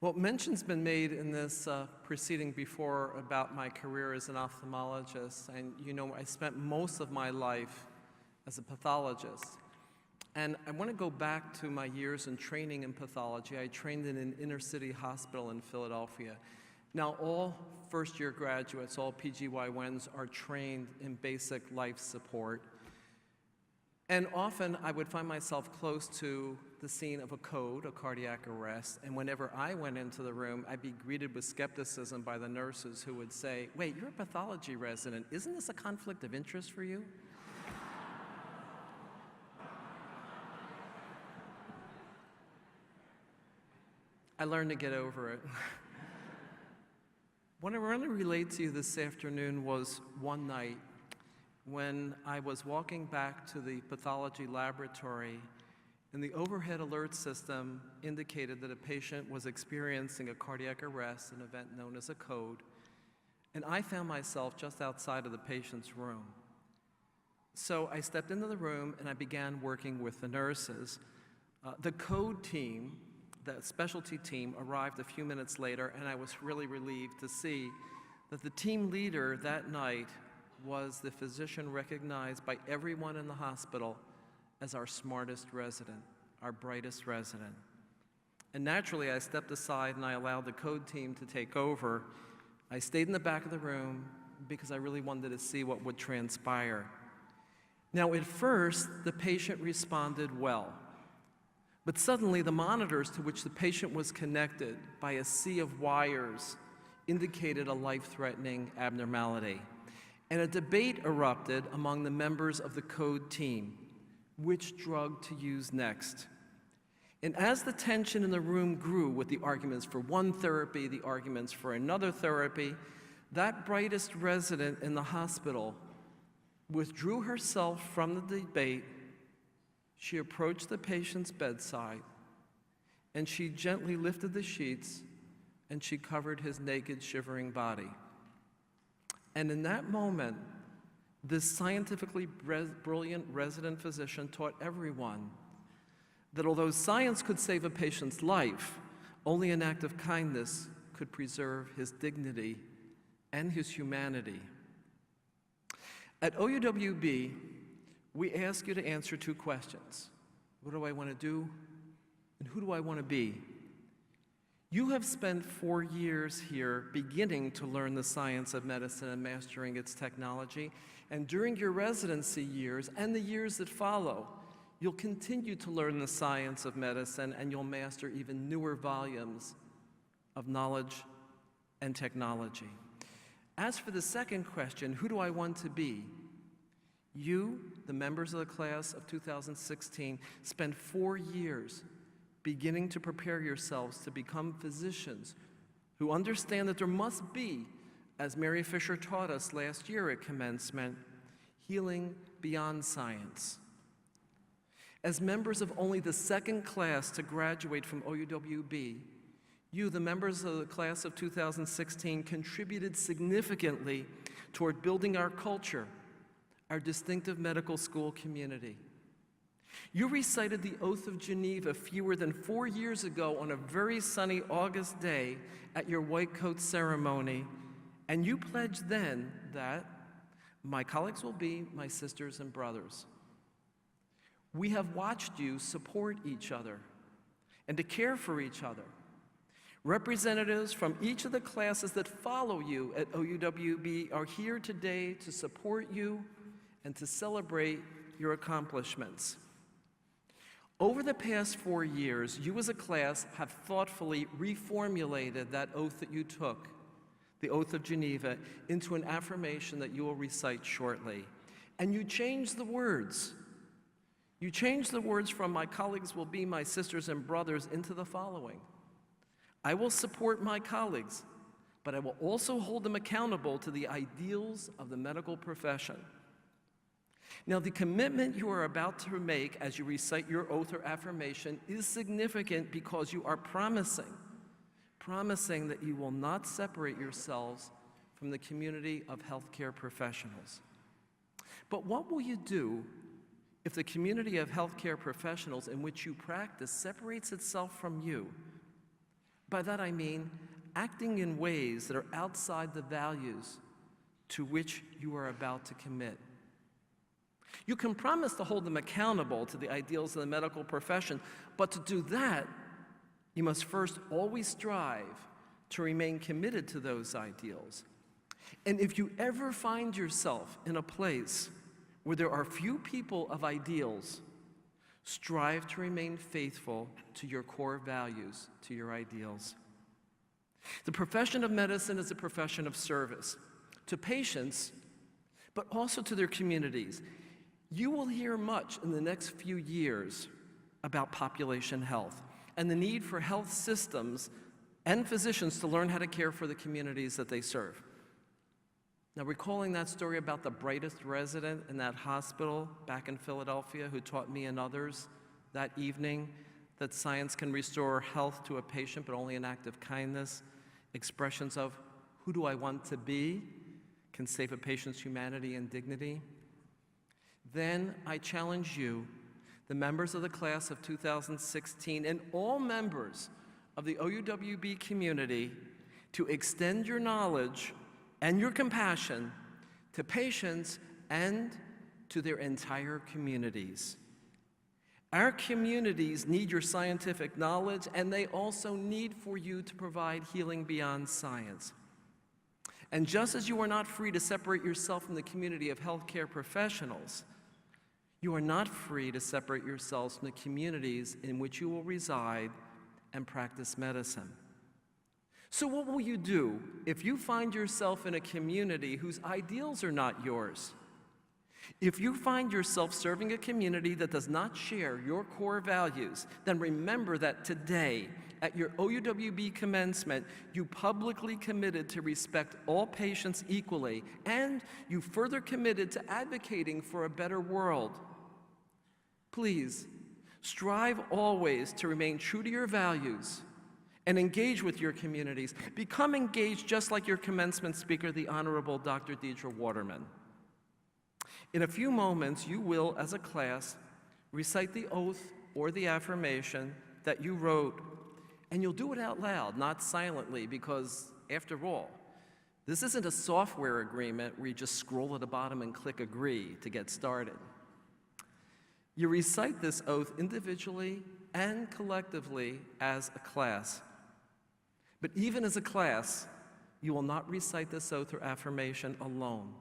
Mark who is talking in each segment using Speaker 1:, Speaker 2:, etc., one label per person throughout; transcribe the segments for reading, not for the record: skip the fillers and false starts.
Speaker 1: Well, mention's been made in this proceeding before about my career as an ophthalmologist, and you know, I spent most of my life as a pathologist. And I want to go back to my years in training in pathology. I trained in an inner-city hospital in Philadelphia. Now, all first-year graduates, all PGY1s, are trained in basic life support. And often, I would find myself close to the scene of a code, a cardiac arrest, and whenever I went into the room, I'd be greeted with skepticism by the nurses who would say, "Wait, you're a pathology resident. Isn't this a conflict of interest for you?" I learned to get over it. What I want to relate to you this afternoon was one night when I was walking back to the pathology laboratory, and the overhead alert system indicated that a patient was experiencing a cardiac arrest, an event known as a code, and I found myself just outside of the patient's room. So I stepped into the room and I began working with the nurses. The code team, the specialty team, arrived a few minutes later, and I was really relieved to see that the team leader that night was the physician recognized by everyone in the hospital as our smartest resident, our brightest resident. And naturally, I stepped aside and I allowed the code team to take over. I stayed in the back of the room because I really wanted to see what would transpire. Now, at first, the patient responded well. But suddenly, the monitors to which the patient was connected by a sea of wires indicated a life-threatening abnormality. And a debate erupted among the members of the code team, which drug to use next. And as the tension in the room grew with the arguments for one therapy, the arguments for another therapy, that brightest resident in the hospital withdrew herself from the debate. She approached the patient's bedside, and she gently lifted the sheets, and she covered his naked, shivering body. And in that moment, this scientifically brilliant resident physician taught everyone that although science could save a patient's life, only an act of kindness could preserve his dignity and his humanity. At OUWB, we ask you to answer two questions. What do I want to do? And who do I want to be? You have spent 4 years here beginning to learn the science of medicine and mastering its technology. And during your residency years and the years that follow, you'll continue to learn the science of medicine, and you'll master even newer volumes of knowledge and technology. As for the second question, who do I want to be? You, the members of the class of 2016, spent 4 years beginning to prepare yourselves to become physicians who understand that there must be, as Mary Fisher taught us last year at Commencement, healing beyond science. As members of only the second class to graduate from OUWB, you, the members of the class of 2016, contributed significantly toward building our culture, our distinctive medical school community. You recited the Oath of Geneva fewer than 4 years ago on a very sunny August day at your white coat ceremony, and you pledged then that my colleagues will be my sisters and brothers. We have watched you support each other and to care for each other. Representatives from each of the classes that follow you at OUWB are here today to support you and to celebrate your accomplishments. Over the past 4 years, you as a class have thoughtfully reformulated that oath that you took, the Oath of Geneva, into an affirmation that you will recite shortly. And you changed the words. You changed the words from "my colleagues will be my sisters and brothers" into the following: I will support my colleagues, but I will also hold them accountable to the ideals of the medical profession. Now, the commitment you are about to make as you recite your oath or affirmation is significant because you are promising that you will not separate yourselves from the community of healthcare professionals. But what will you do if the community of healthcare professionals in which you practice separates itself from you By that I mean acting in ways that are outside the values to which you are about to commit. You can promise to hold them accountable to the ideals of the medical profession, but to do that, you must first always strive to remain committed to those ideals. And if you ever find yourself in a place where there are few people of ideals, strive to remain faithful to your core values, to your ideals. The profession of medicine is a profession of service to patients, but also to their communities. You will hear much in the next few years about population health and the need for health systems and physicians to learn how to care for the communities that they serve. Now, recalling that story about the brightest resident in that hospital back in Philadelphia who taught me and others that evening that science can restore health to a patient, but only an act of kindness, expressions of who do I want to be can save a patient's humanity and dignity. Then I challenge you, the members of the class of 2016, and all members of the OUWB community, to extend your knowledge and your compassion to patients and to their entire communities. Our communities need your scientific knowledge, and they also need for you to provide healing beyond science. And just as you are not free to separate yourself from the community of healthcare professionals, you are not free to separate yourselves from the communities in which you will reside and practice medicine. So what will you do if you find yourself in a community whose ideals are not yours? If you find yourself serving a community that does not share your core values, then remember that today, at your OUWB commencement, you publicly committed to respect all patients equally, and you further committed to advocating for a better world. Please, strive always to remain true to your values and engage with your communities. Become engaged just like your commencement speaker, the Honorable Dr. Deidre Waterman. In a few moments, you will, as a class, recite the oath or the affirmation that you wrote, and you'll do it out loud, not silently, because, after all, this isn't a software agreement where you just scroll at the bottom and click agree to get started. You recite this oath individually and collectively as a class. But even as a class, you will not recite this oath or affirmation alone.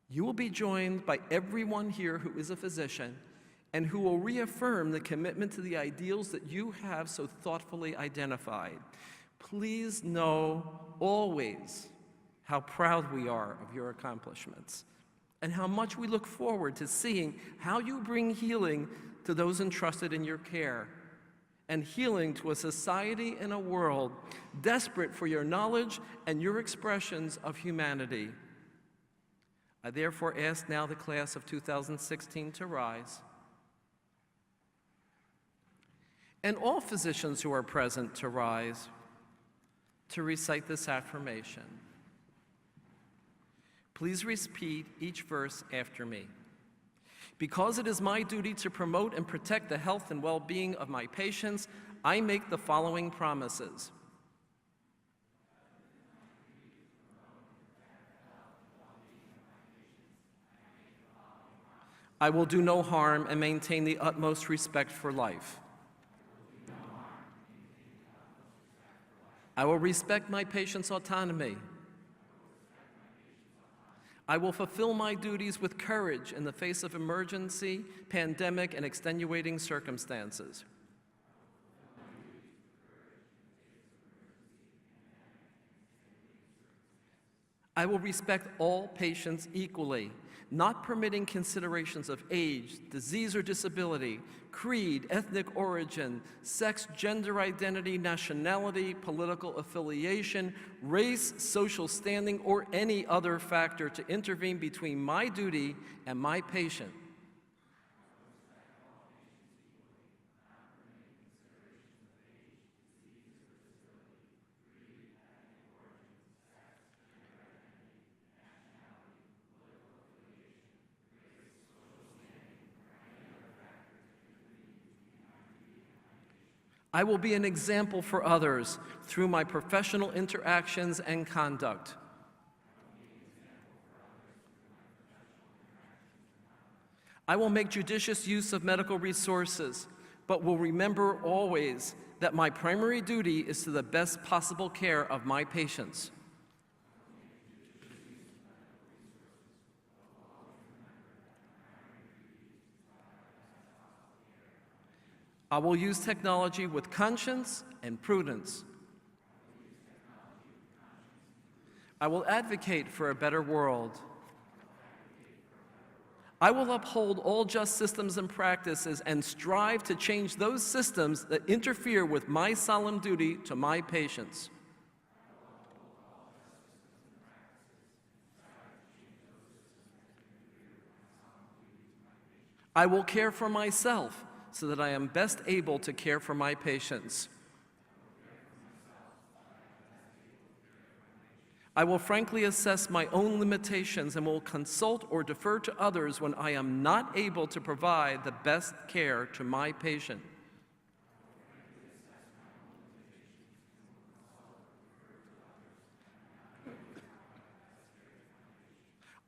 Speaker 1: You will be joined by everyone here who is a physician and who will reaffirm the commitment to the ideals that you have so thoughtfully identified. Please know always how proud we are of your accomplishments and how much we look forward to seeing how you bring healing to those entrusted in your care, and healing to a society and a world desperate for your knowledge and your expressions of humanity. I therefore ask now the class of 2016 to rise, and all physicians who are present to rise to recite this affirmation. Please repeat each verse after me. Because it is my duty to promote and protect the health and well-being of my patients, I make the following promises. I will do no harm and maintain the utmost respect for life. I will respect my patients' autonomy. I will fulfill my duties with courage in the face of emergency, pandemic, and extenuating circumstances. I will respect all patients equally, not permitting considerations of age, disease or disability, creed, ethnic origin, sex, gender identity, nationality, political affiliation, race, social standing, or any other factor to intervene between my duty and my patient. I will be an example for others through my professional interactions and conduct. I will make judicious use of medical resources, but will remember always that my primary duty is to the best possible care of my patients. I will use technology with conscience and prudence. I will advocate for a better world. I will uphold all just systems and practices and strive to change those systems that interfere with my solemn duty to my patients. I will care for myself so that I am best able to care for my patients. I will frankly assess my own limitations and will consult or defer to others when I am not able to provide the best care to my patient.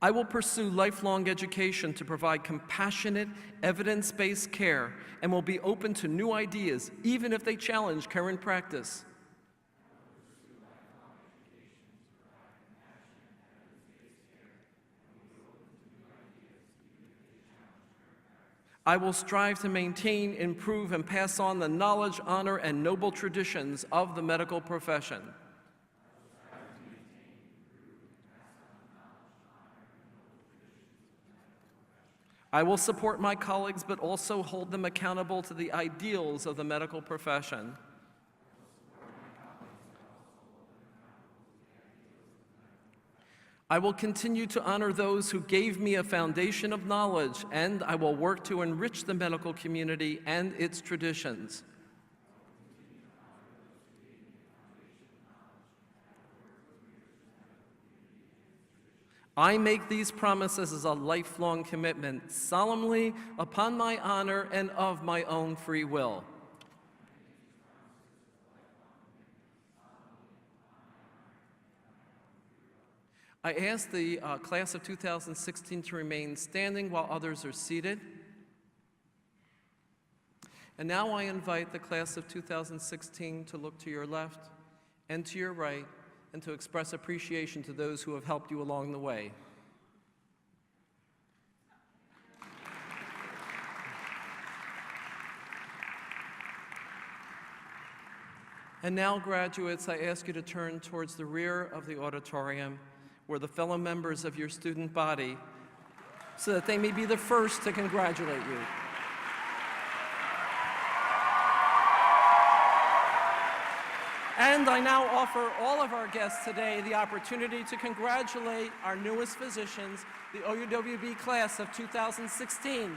Speaker 1: I will pursue lifelong education to provide compassionate, evidence-based care and will be open to new ideas, even if they challenge current practice. I will strive to maintain, improve, and pass on the knowledge, honor, and noble traditions of the medical profession. I will support my colleagues, but also hold them accountable to the ideals of the medical profession. I will continue to honor those who gave me a foundation of knowledge, and I will work to enrich the medical community and its traditions. I make these promises as a lifelong commitment, solemnly, upon my honor and of my own free will. I ask the class of 2016 to remain standing while others are seated. And now I invite the class of 2016 to look to your left and to your right and to express appreciation to those who have helped you along the way. And now, graduates, I ask you to turn towards the rear of the auditorium where the fellow members of your student body, so that they may be the first to congratulate you. And I now offer all of our guests today the opportunity to congratulate our newest physicians, the OUWB class of 2016.